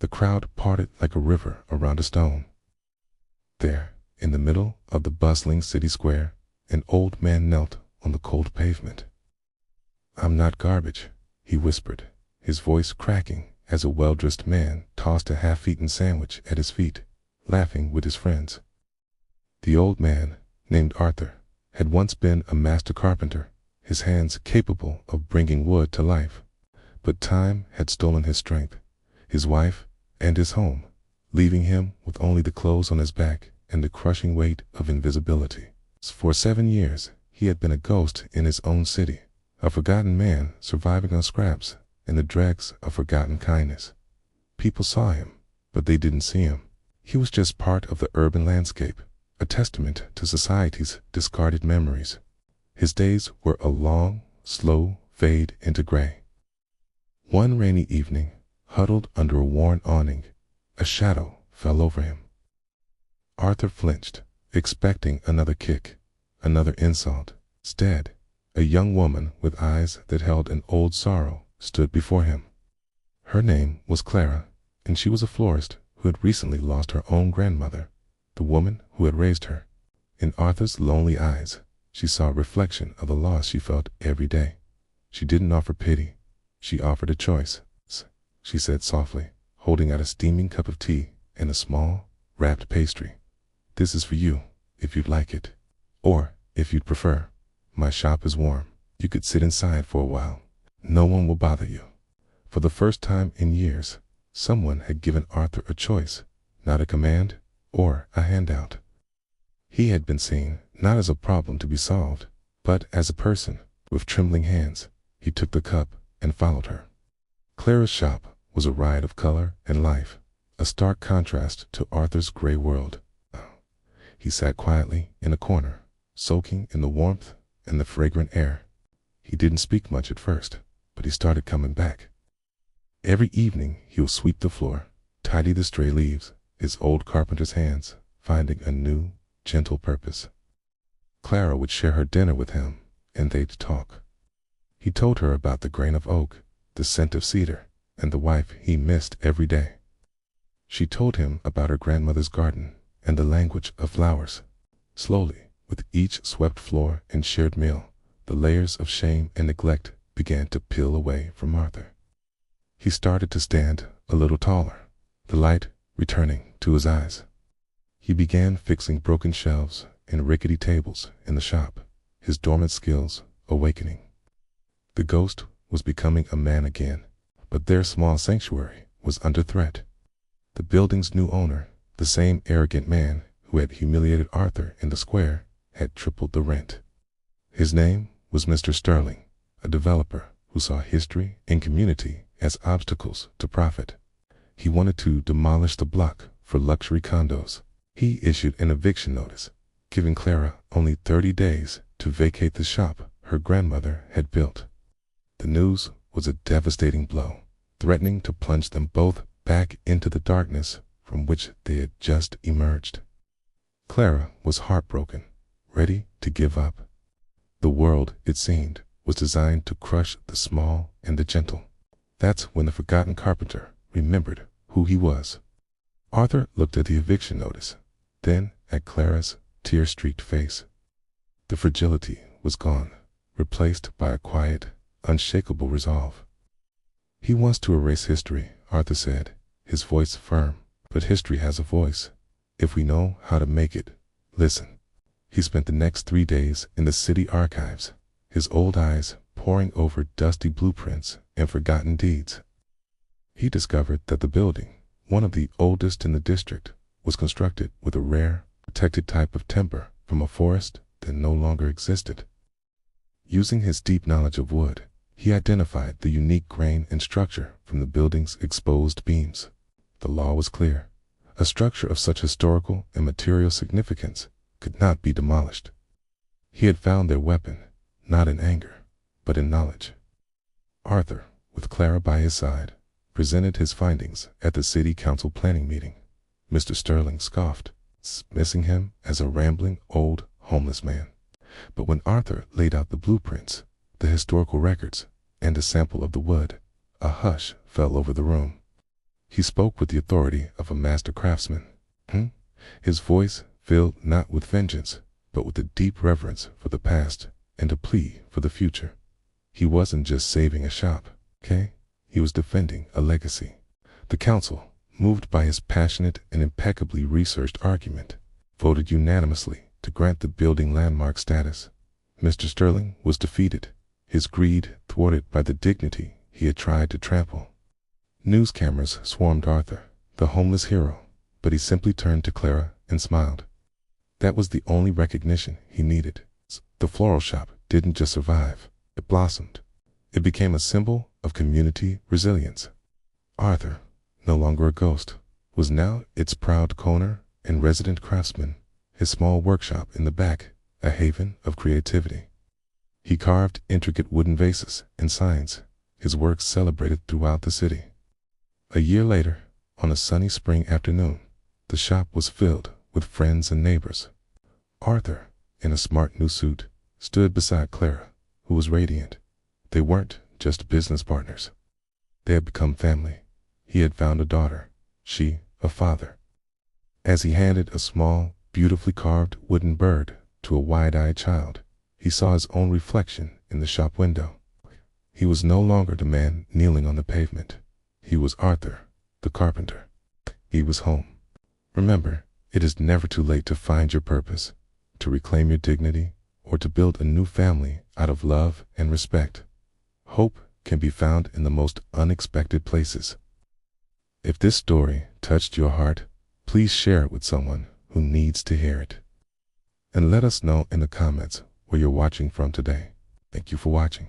The crowd parted like a river around a stone. There, in the middle of the bustling city square, an old man knelt on the cold pavement. "I'm not garbage," he whispered, his voice cracking as a well-dressed man tossed a half-eaten sandwich at his feet, laughing with his friends. The old man, named Arthur, had once been a master carpenter, his hands capable of bringing wood to life. But time had stolen his strength, his wife, and his home, leaving him with only the clothes on his back and the crushing weight of invisibility. For 7 years, he had been a ghost in his own city, a forgotten man surviving on scraps and the dregs of forgotten kindness. People saw him, but they didn't see him. He was just part of the urban landscape, a testament to society's discarded memories. His days were a long, slow fade into gray. One rainy evening, huddled under a worn awning, a shadow fell over him. Arthur flinched, expecting another kick, another insult. Instead, a young woman with eyes that held an old sorrow stood before him. Her name was Clara, and she was a florist who had recently lost her own grandmother, the woman who had raised her. In Arthur's lonely eyes, she saw a reflection of the loss she felt every day. She didn't offer pity. She offered a choice. She said softly, holding out a steaming cup of tea and a small, wrapped pastry. "This is for you, if you'd like it. Or, if you'd prefer, my shop is warm. You could sit inside for a while. No one will bother you." For the first time in years, someone had given Arthur a choice, not a command or a handout. He had been seen not as a problem to be solved, but as a person. With trembling hands, he took the cup and followed her. Clara's shop was a riot of color and life, a stark contrast to Arthur's gray world. He sat quietly in a corner, soaking in the warmth and the fragrant air. He didn't speak much at first, but he started coming back. Every evening he would sweep the floor, tidy the stray leaves, his old carpenter's hands finding a new, gentle purpose. Clara would share her dinner with him, and they'd talk. He told her about the grain of oak, the scent of cedar, and the wife he missed every day. She told him about her grandmother's garden and the language of flowers. Slowly, with each swept floor and shared meal, the layers of shame and neglect began to peel away from Arthur. He started to stand a little taller, the light returning to his eyes. He began fixing broken shelves and rickety tables in the shop, his dormant skills awakening. The ghost was becoming a man again, but their small sanctuary was under threat. The building's new owner, the same arrogant man who had humiliated Arthur in the square, had tripled the rent. His name was Mr. Sterling, a developer who saw history and community as obstacles to profit. He wanted to demolish the block for luxury condos. He issued an eviction notice, giving Clara only 30 days to vacate the shop her grandmother had built. The news was a devastating blow, threatening to plunge them both back into the darkness from which they had just emerged. Clara was heartbroken, ready to give up. The world, it seemed, was designed to crush the small and the gentle. That's when the forgotten carpenter remembered who he was. Arthur looked at the eviction notice, then at Clara's tear-streaked face. The fragility was gone, replaced by a quiet, unshakable resolve. "He wants to erase history," Arthur said, his voice firm. "But history has a voice, if we know how to make it listen." He spent the next 3 days in the city archives, his old eyes poring over dusty blueprints and forgotten deeds. He discovered that the building, one of the oldest in the district, was constructed with a rare, protected type of timber from a forest that no longer existed. Using his deep knowledge of wood, he identified the unique grain and structure from the building's exposed beams. The law was clear. A structure of such historical and material significance could not be demolished. He had found their weapon, not in anger, but in knowledge. Arthur, with Clara by his side, presented his findings at the city council planning meeting. Mr. Sterling scoffed, dismissing him as a rambling old homeless man. But when Arthur laid out the blueprints, the historical records, and a sample of the wood, a hush fell over the room. He spoke with the authority of a master craftsman. His voice filled not with vengeance, but with a deep reverence for the past and a plea for the future. He wasn't just saving a shop, okay? He was defending a legacy. The council, moved by his passionate and impeccably researched argument, voted unanimously to grant the building landmark status. Mr. Sterling was defeated, his greed thwarted by the dignity he had tried to trample. News cameras swarmed Arthur, the homeless hero, but he simply turned to Clara and smiled. That was the only recognition he needed. The floral shop didn't just survive, it blossomed. It became a symbol of community resilience. Arthur, no longer a ghost, was now its proud owner and resident craftsman, his small workshop in the back, a haven of creativity. He carved intricate wooden vases and signs, his work celebrated throughout the city. A year later, on a sunny spring afternoon, the shop was filled with friends and neighbors. Arthur, in a smart new suit, stood beside Clara, who was radiant. They weren't just business partners. They had become family. He had found a daughter, she a father. As he handed a small, beautifully carved wooden bird to a wide-eyed child, he saw his own reflection in the shop window. He was no longer the man kneeling on the pavement. He was Arthur, the carpenter. He was home. Remember, it is never too late to find your purpose, to reclaim your dignity, or to build a new family out of love and respect. Hope can be found in the most unexpected places. If this story touched your heart, please share it with someone who needs to hear it. And let us know in the comments where you're watching from today. Thank you for watching.